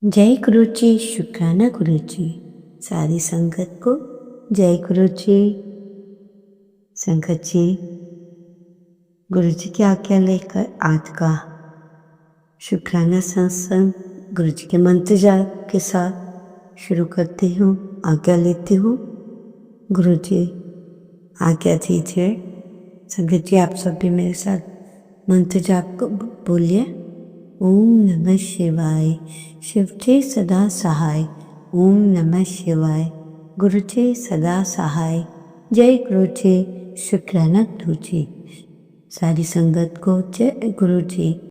जय गुरु जी। शुक्राना गुरु जी। सारी संगत को जय गुरु जी। संगत जी, गुरु जी की आज्ञा लेकर आज का शुक्राना सत्संग गुरु जी के मंत्र जाप के साथ शुरू करती हूँ। आज्ञा लेती हूँ। गुरु जी आज्ञा दीजिए। संगत जी, आप सब भी मेरे साथ मंत्र जाप को बोलिए। ओम नमः शिवाय, शिव जी सदा सहाय। ओम नमः शिवाय, गुरु जी सदा सहाय। जय गुरु जी। शुक्राना गुरु जी। सारी संगत को जय गुरु जी।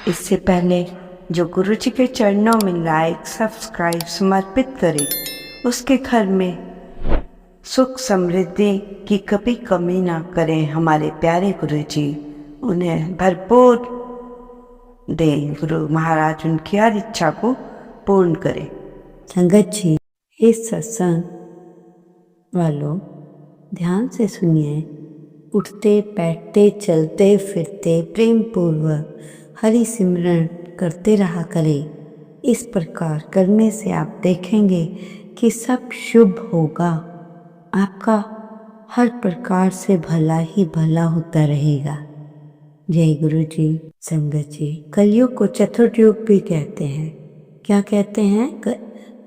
इससे पहले जो गुरु जी के चरणों में लाइक सब्सक्राइब समर्पित करे, उसके घर में सुख समृद्धि की कभी कमी ना करें। हमारे प्यारे गुरु जी उन्हें भरपूर दें। गुरु महाराज उनकी हर इच्छा को पूर्ण करें। संगत जी, इस सत्संग वालों ध्यान से सुनिए। उठते बैठते चलते फिरते प्रेम पूर्वक हरि सिमरन करते रहा करें। इस प्रकार करने से आप देखेंगे कि सब शुभ होगा। आपका हर प्रकार से भला ही भला होता रहेगा। जय गुरु जी। संगत जी, कलयुग को चतुर्युग भी कहते हैं। क्या कहते हैं?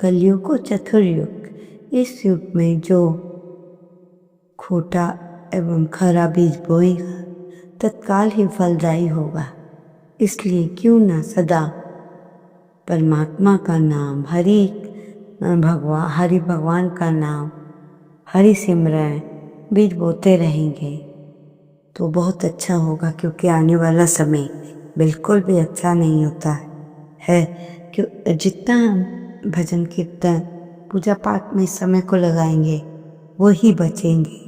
कलयुग को चतुर्युग। इस युग में जो खोटा एवं खरा बीज बोएगा तत्काल ही फलदायी होगा। इसलिए क्यों ना सदा परमात्मा का नाम, हरि भगवान का नाम, हरि सिमरन बीज बोते रहेंगे तो बहुत अच्छा होगा। क्योंकि आने वाला समय बिल्कुल भी अच्छा नहीं होता है। क्यों जितना हम भजन कीर्तन पूजा पाठ में समय को लगाएंगे वो ही बचेंगे।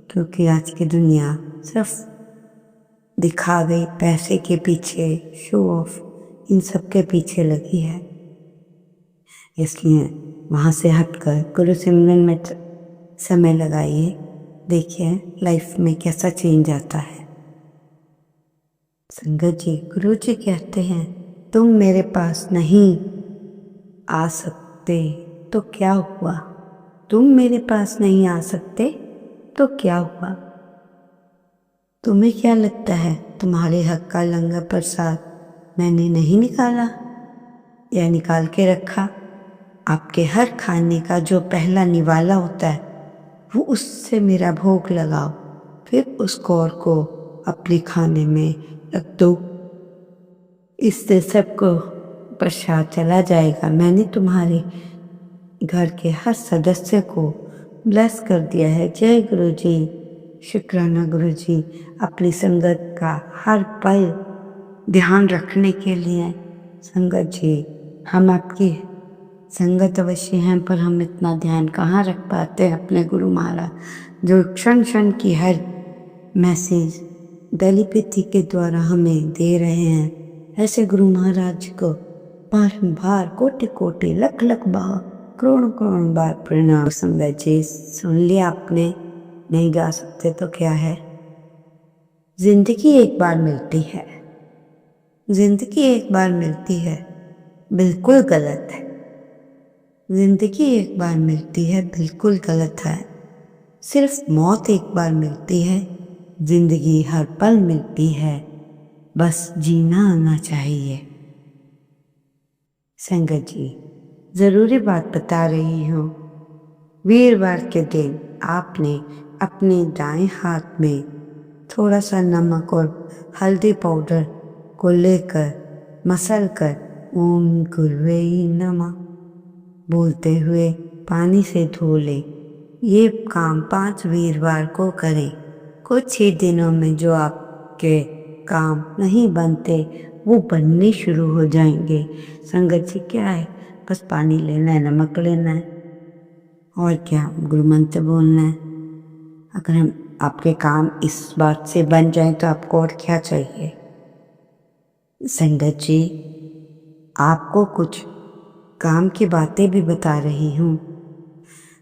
क्योंकि आज की दुनिया सिर्फ दिखावे, पैसे के पीछे, शो ऑफ, इन सब के पीछे लगी है। इसलिए वहाँ से हटकर गुरु सिमरन में समय लगाइए। देखिए लाइफ में कैसा चेंज आता है। संगत जी, गुरु जी कहते हैं तुम मेरे पास नहीं आ सकते तो क्या हुआ? तुम मेरे पास नहीं आ सकते तो क्या हुआ? तुम्हें क्या लगता है तुम्हारे हक का लंगर प्रसाद मैंने नहीं निकाला या निकाल के रखा? आपके हर खाने का जो पहला निवाला होता है वो उससे मेरा भोग लगाओ, फिर उस कौर को अपने खाने में रख दो। इससे सबको प्रसाद चला जाएगा। मैंने तुम्हारे घर के हर सदस्य को ब्लेस कर दिया है। जय गुरु जी। शुक्राना गुरु जी। अपनी संगत का हर पल ध्यान रखने के लिए। संगत जी, हम आपकी संगत अवश्य हैं पर हम इतना ध्यान कहाँ रख पाते हैं अपने गुरु महाराज जो क्षण क्षण की हर मैसेज टेलीपैथी के द्वारा हमें दे रहे हैं। ऐसे गुरु महाराज को बार कोटि कोटि लख लख बार करोड़ करोड़ बार प्रणाम। संगत जी, सुन लिया आपने? नहीं गा सकते तो क्या है। जिंदगी एक बार मिलती है, जिंदगी एक बार मिलती है, बिल्कुल गलत है। जिंदगी एक बार मिलती है, बिल्कुल गलत है। सिर्फ मौत एक बार मिलती है, जिंदगी हर पल मिलती है, बस जीना आना चाहिए। संगत जी, जरूरी बात बता रही हूँ। वीरवार के दिन आपने अपने दाएं हाथ में थोड़ा सा नमक और हल्दी पाउडर को लेकर मसल कर ओम गुरुवे नमः बोलते हुए पानी से धो ले। ये काम 5 वीरवार को करें। कुछ ही दिनों में जो आपके काम नहीं बनते वो बनने शुरू हो जाएंगे। संगत जी, क्या है, बस पानी लेना है, नमक लेना है और क्या, गुरु मंत्र बोलना है। अगर हम आपके काम इस बात से बन जाए तो आपको और क्या चाहिए। संगत जी, आपको कुछ काम की बातें भी बता रही हूँ।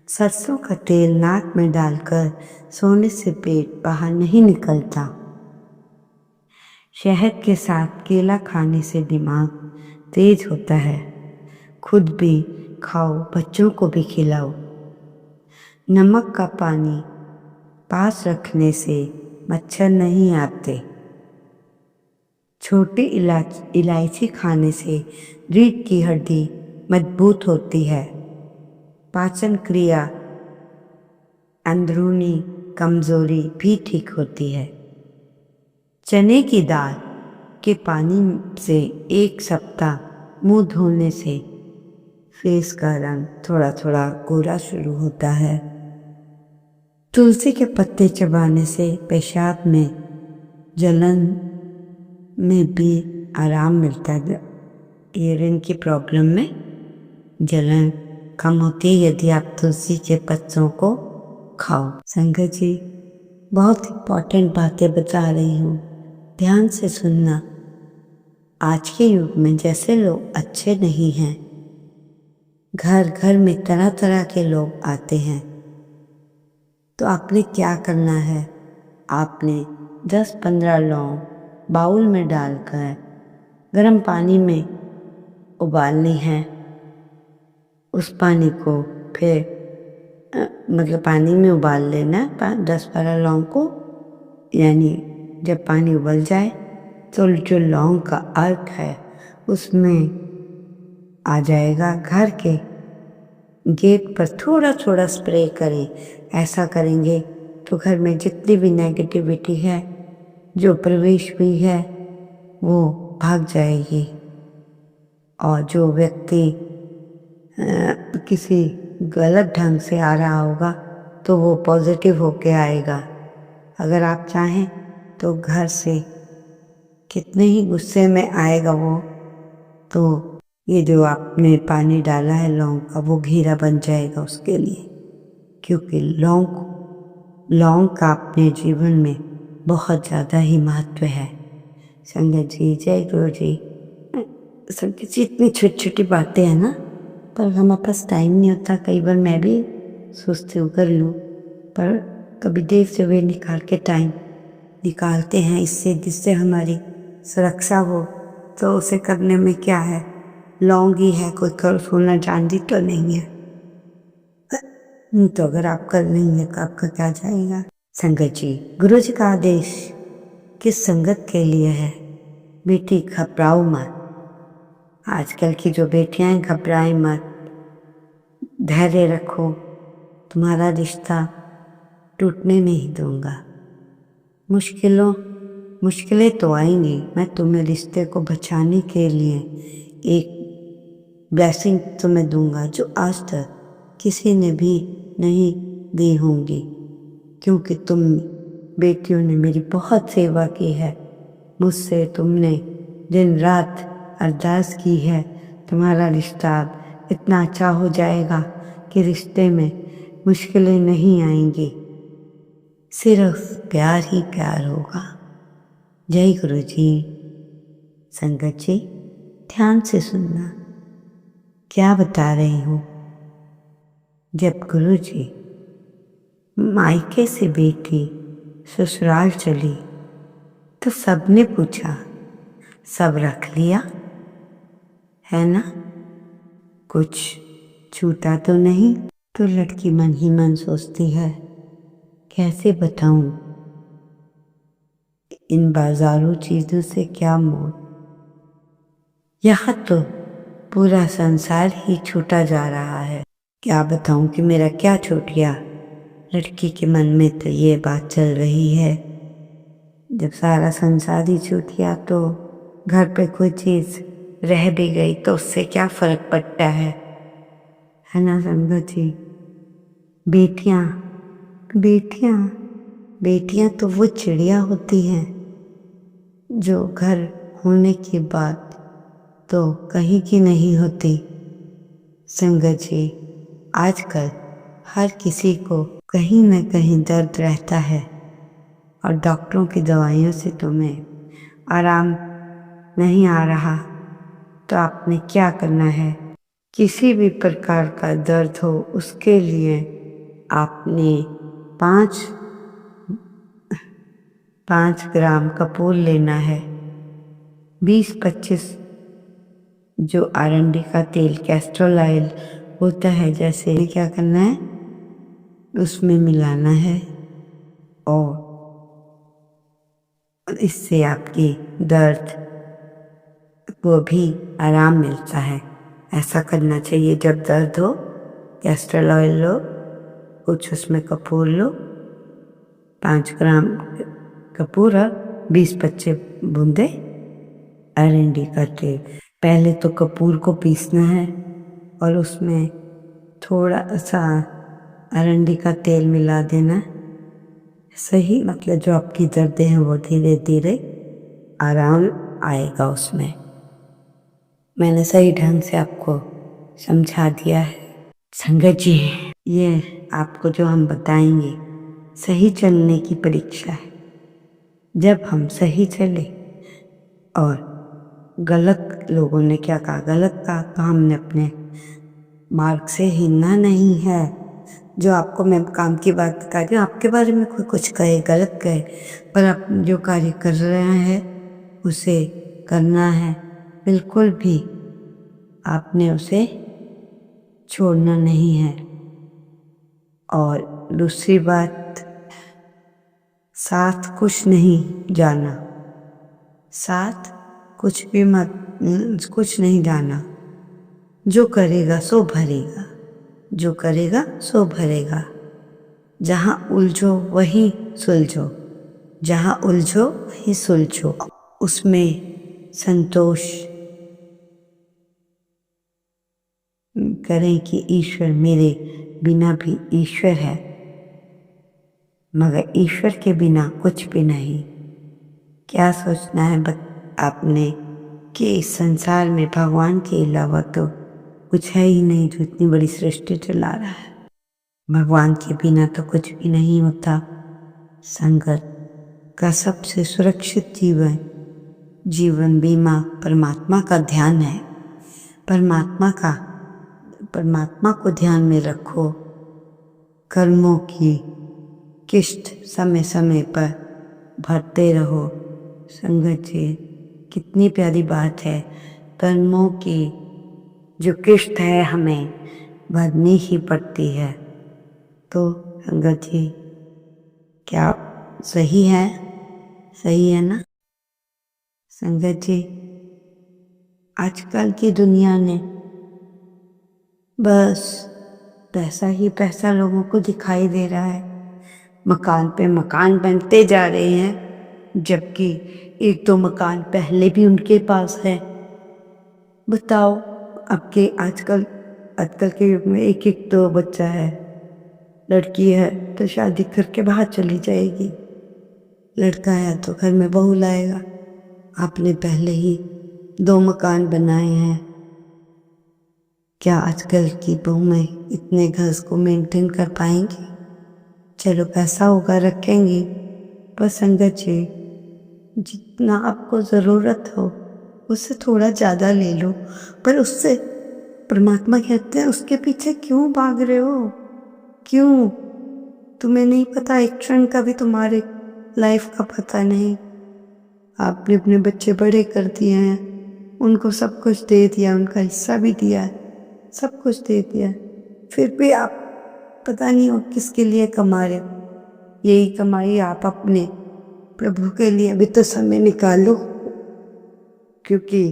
सरसों का तेल नाक में डालकर सोने से पेट बाहर नहीं निकलता। शहद के साथ केला खाने से दिमाग तेज होता है। खुद भी खाओ, बच्चों को भी खिलाओ। नमक का पानी पास रखने से मच्छर नहीं आते। छोटी इलायची खाने से रीढ़ की हड्डी मजबूत होती है। पाचन क्रिया, अंदरूनी कमजोरी भी ठीक होती है। चने की दाल के पानी से 1 सप्ताह मुंह धोने से फेस का रंग थोड़ा थोड़ा गोरा शुरू होता है। तुलसी के पत्ते चबाने से पेशाब में जलन में भी आराम मिलता है। यूरिन की प्रॉब्लम में जलन कम होती है यदि आप तुलसी के पत्तों को खाओ। संगत जी, बहुत इम्पॉर्टेंट बातें बता रही हूँ, ध्यान से सुनना। आज के युग में जैसे लोग अच्छे नहीं हैं, घर घर में तरह तरह के लोग आते हैं, तो आपने क्या करना है? आपने 10-15 लौंग बाउल में डालकर गर्म पानी में उबालनी है। उस पानी को फिर मतलब पानी में उबाल लेना 10-12 लौंग को, यानी जब पानी उबल जाए तो जो लौंग का अर्क है उसमें आ जाएगा। घर के गेट पर थोड़ा थोड़ा स्प्रे करें। ऐसा करेंगे तो घर में जितनी भी नेगेटिविटी है, जो प्रवेश हुई है, वो भाग जाएगी। और जो व्यक्ति किसी गलत ढंग से आ रहा होगा तो वो पॉजिटिव होके आएगा। अगर आप चाहें तो घर से कितने ही गुस्से में आएगा वो, तो ये जो आपने पानी डाला है लौंग का, वो घेरा बन जाएगा उसके लिए। क्योंकि लौंग का अपने जीवन में बहुत ज़्यादा ही महत्व है। संगत जी, जय गुरु जी। संगत जी, इतनी छोटी छोटी बातें हैं ना, पर हमारे पास टाइम नहीं होता। कई बार मैं भी सोचती हूँ कर लूँ, पर कभी देर से वे निकाल के टाइम निकालते हैं इससे जिससे हमारी सुरक्षा हो, तो उसे करने में क्या है, लौंग ही है, कोई कर सोना चांदी तो नहीं है। तो अगर आप कर लेंगे तो आपका क्या जाएगा। संगत जी, गुरु जी का आदेश किस संगत के लिए है? बेटी घबराओ मत। आजकल की जो बेटियां हैं, घबराएं मत, धैर्य रखो, तुम्हारा रिश्ता टूटने नहीं दूंगा। मुश्किलें तो आएंगी, मैं तुम्हें रिश्ते को बचाने के लिए एक ब्लेसिंग तुम्हें दूंगा जो आज तक किसी ने भी नहीं दी होंगी। क्योंकि तुम बेटियों ने मेरी बहुत सेवा की है, मुझसे तुमने दिन रात अरदास की है। तुम्हारा रिश्ता इतना अच्छा हो जाएगा कि रिश्ते में मुश्किलें नहीं आएंगी, सिर्फ प्यार ही प्यार होगा। जय गुरु जी। संगत जी, ध्यान से सुनना, क्या बता रही हूँ। जब गुरु जी मायके से बेटी ससुराल चली तो सबने पूछा, सब रख लिया है ना, कुछ छूटा तो नहीं? तो लड़की मन ही मन सोचती है, कैसे बताऊं, इन बाजारू चीजों से क्या मोल, यहाँ तो पूरा संसार ही छूटा जा रहा है। क्या बताऊं कि मेरा क्या छूट गया। लड़की के मन में तो ये बात चल रही है, जब सारा संसार ही छूट गया तो घर पे कोई चीज रह भी गई तो उससे क्या फर्क पड़ता है ना संगत जी। बेटियां बेटियां बेटियां तो वो चिड़िया होती हैं जो घर होने के बाद तो कहीं की नहीं होती। संगत जी, आजकल हर किसी को कहीं न कहीं दर्द रहता है और डॉक्टरों की दवाइयों से तुम्हें आराम नहीं आ रहा, तो आपने क्या करना है, किसी भी प्रकार का दर्द हो उसके लिए आपने 5 ग्राम कपूर लेना है, 20-25 जो आरंडी का तेल कैस्ट्रोल ऑयल होता है, जैसे क्या करना है, उसमें मिलाना है और इससे आपकी दर्द को भी आराम मिलता है। ऐसा करना चाहिए। जब दर्द हो, कैस्ट्रोल ऑयल लो, कुछ उसमें कपूर लो, 5 ग्राम कपूर और 20-25 बूंदे अरंडी का तेल। पहले तो कपूर को पीसना है और उसमें थोड़ा सा अरंडी का तेल मिला देना। सही मतलब जो आपकी दर्दें हैं वो धीरे धीरे आराम आएगा उसमें। मैंने सही ढंग से आपको समझा दिया है। संगत जी, ये आपको जो हम बताएंगे सही चलने की परीक्षा है। जब हम सही चले और गलत लोगों ने क्या कहा, गलत कहा, तो हमने अपने मार्ग से हिलना नहीं है। जो आपको मैं काम की बात बता रही हूँ, आपके बारे में कोई कुछ कहे, गलत कहे, पर आप जो कार्य कर रहे हैं उसे करना है। बिल्कुल भी आपने उसे छोड़ना नहीं है। और दूसरी बात, साथ कुछ नहीं जाना, साथ कुछ भी मत, कुछ नहीं जाना। जो करेगा सो भरेगा, जो करेगा सो भरेगा। जहाँ उलझो वहीं सुलझो, जहाँ उलझो वहीं सुलझो। उसमें संतोष करें कि ईश्वर मेरे बिना भी ईश्वर है, मगर ईश्वर के बिना कुछ भी नहीं। क्या सोचना है आपने कि इस संसार में भगवान के अलावा तो कुछ है ही नहीं जो इतनी बड़ी सृष्टि चला रहा है। भगवान के बिना तो कुछ भी नहीं होता। संगत का सबसे सुरक्षित जीवन बीमा परमात्मा का ध्यान है। परमात्मा को ध्यान में रखो। कर्मों की किस्त समय समय पर भरते रहो। संगत जी, कितनी प्यारी बात है। कर्मों की जो किस्त है हमें भरनी ही पड़ती है। तो संगत जी, क्या सही है? सही है ना संगत जी? आजकल की दुनिया ने बस पैसा ही पैसा लोगों को दिखाई दे रहा है। मकान पे मकान बनते जा रहे हैं, जबकि 1-2 मकान पहले भी उनके पास है। बताओ, आपके आजकल के युग में 1-1 बच्चा है। लड़की है तो शादी करके बाहर चली जाएगी, लड़का है तो घर में बहू लाएगा। आपने पहले ही 2 मकान बनाए हैं। क्या आजकल की बहुएं इतने घर को मेंटेन कर पाएंगी? चलो पैसा होगा रखेंगी, पर संगत जी, जितना आपको ज़रूरत हो उससे थोड़ा ज़्यादा ले लो। पर उससे परमात्मा कहते हैं उसके पीछे क्यों भाग रहे हो? क्यों? तुम्हें नहीं पता, एक क्षण का भी तुम्हारे लाइफ का पता नहीं। आपने अपने बच्चे बड़े कर दिए हैं, उनको सब कुछ दे दिया, उनका हिस्सा भी दिया है, सब कुछ दे दिया, फिर भी आप पता नहीं हो किसके लिए कमा रहे हो। यही कमाई आप अपने प्रभु के लिए भी तो समय निकालो, क्योंकि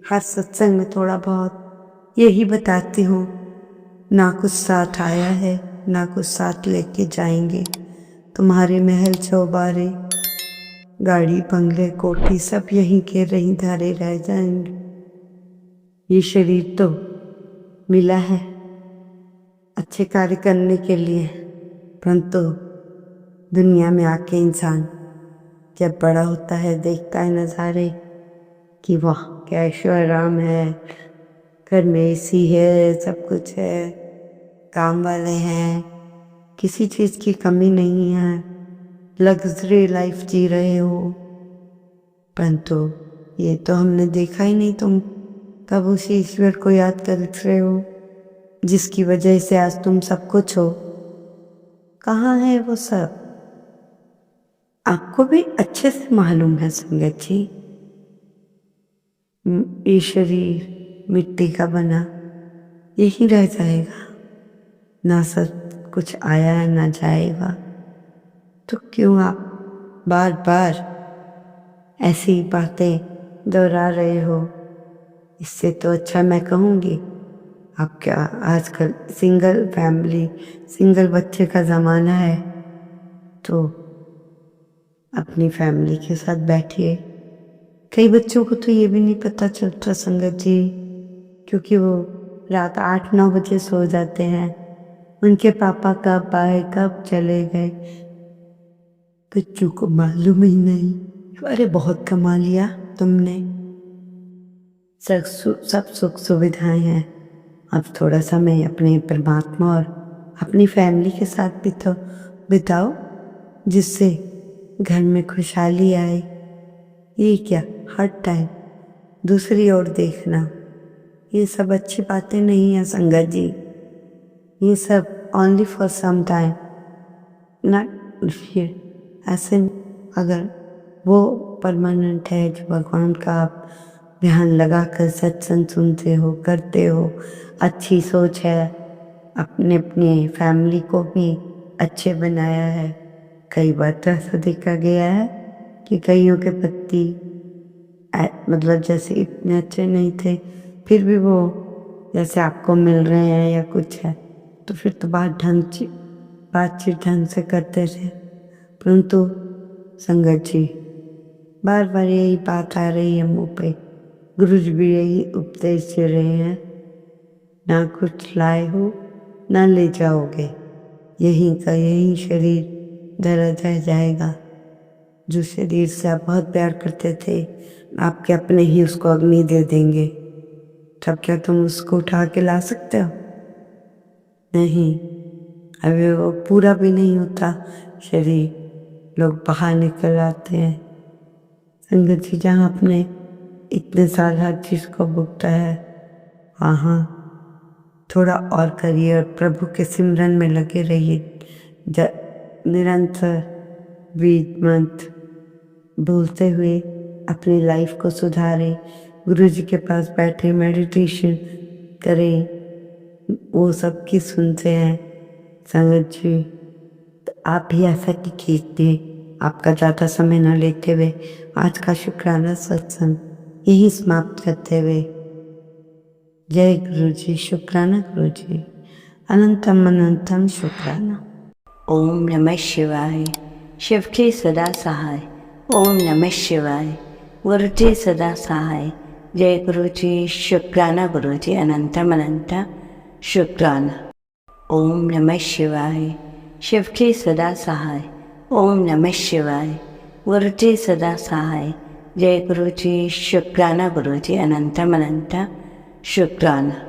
हर सत्संग में थोड़ा बहुत यही बताती हूँ, ना कुछ साथ आया है ना कुछ साथ लेके जाएंगे। तुम्हारे महल चौबारे, गाड़ी बंगले कोठी सब यहीं के रहीं धारे रह जाएंगे। ये शरीर तो मिला है अच्छे कार्य करने के लिए, परंतु दुनिया में आके इंसान जब बड़ा होता है देखता है नज़ारे कि वाह क्या ऐशो-आराम है, घर में एसी है, सब कुछ है, काम वाले हैं, किसी चीज़ की कमी नहीं है, लग्जरी लाइफ जी रहे हो। परंतु ये तो हमने देखा ही नहीं, तुम कब उस ईश्वर को याद कर रहे हो जिसकी वजह से आज तुम सब कुछ हो। कहाँ है वो सब? आपको भी अच्छे से मालूम है संगत जी। ये शरीर मिट्टी का बना यही रह जाएगा, ना सब कुछ आया है ना जाएगा। तो क्यों आप बार बार ऐसी बातें दोहरा रहे हो? इससे तो अच्छा मैं कहूँगी आप क्या आजकल सिंगल फैमिली, सिंगल बच्चे का ज़माना है, तो अपनी फैमिली के साथ बैठिए। कई बच्चों को तो ये भी नहीं पता चलता संगत जी, क्योंकि वो रात 8-9 बजे सो जाते हैं। उनके पापा कब आए कब चले गए बच्चों को मालूम ही नहीं। अरे बहुत कमा लिया तुमने, सब सुख सुविधाएं हैं, अब थोड़ा समय अपने परमात्मा और अपनी फैमिली के साथ भी तो बिताओ, जिससे घर में खुशहाली आए। ये क्या हर टाइम दूसरी ओर देखना, ये सब अच्छी बातें नहीं है संगत जी। ये सब only for some time, not फिर ऐसे। अगर वो परमानेंट है जो भगवान का आप ध्यान लगा कर सत्संग सुनते हो, करते हो, अच्छी सोच है, अपने अपने फैमिली को भी अच्छे बनाया है। कई बार तो ऐसा देखा गया है कि कईयों के पति मतलब जैसे इतने अच्छे नहीं थे, फिर भी वो जैसे आपको मिल रहे हैं या कुछ है, तो फिर तो बातचीत ढंग से करते थे। परंतु संगत जी, बार बार यही बात आ रही है मुँह पे, गुरु जी भी यही उपदेश दे रहे हैं, ना कुछ लाए हो ना ले जाओगे, यहीं का यही शरीर धरा रह जाएगा। जो शरीर से आप बहुत प्यार करते थे, आपके अपने ही उसको अग्नि दे देंगे, तब क्या तुम उसको उठा के ला सकते हो? नहीं, अभी वो पूरा भी नहीं होता शरीर, लोग बाहर निकल आते हैं। संगत जी, जहाँ अपने इतने साल हर चीज़ को भुगता है, वहाँ थोड़ा और करिए और प्रभु के सिमरन में लगे रहिए। निरंतर वेद मंत्र बोलते हुए अपनी लाइफ को सुधारें, गुरु जी के पास बैठे मेडिटेशन करें, वो सब की सुनते हैं संगत जी। तो आप भी ऐसा कीजिए। आपका ज़्यादा समय न लेते हुए आज का शुक्राना सत्संग यही समाप्त करते हुए, जय गुरु जी, शुक्राना गुरु जी, अनंतम अनंतम शुक्राना। ओम नमः शिवाय। शिव के सदा सहाय। ओम नमः शिवाय। गुरु जी सदा सहाय। जय गुरु जी, शुक्राना गुरु जी, अनंतम अनंत शुक्राना। ओम नमः शिवाय। शिव के सदा सहाय। ओम नमः शिवाय। गुरु जी सदा सहाय। जय गुरु जी, शुक्राना गुरु जी, अनंतम अनंत शुक्राना।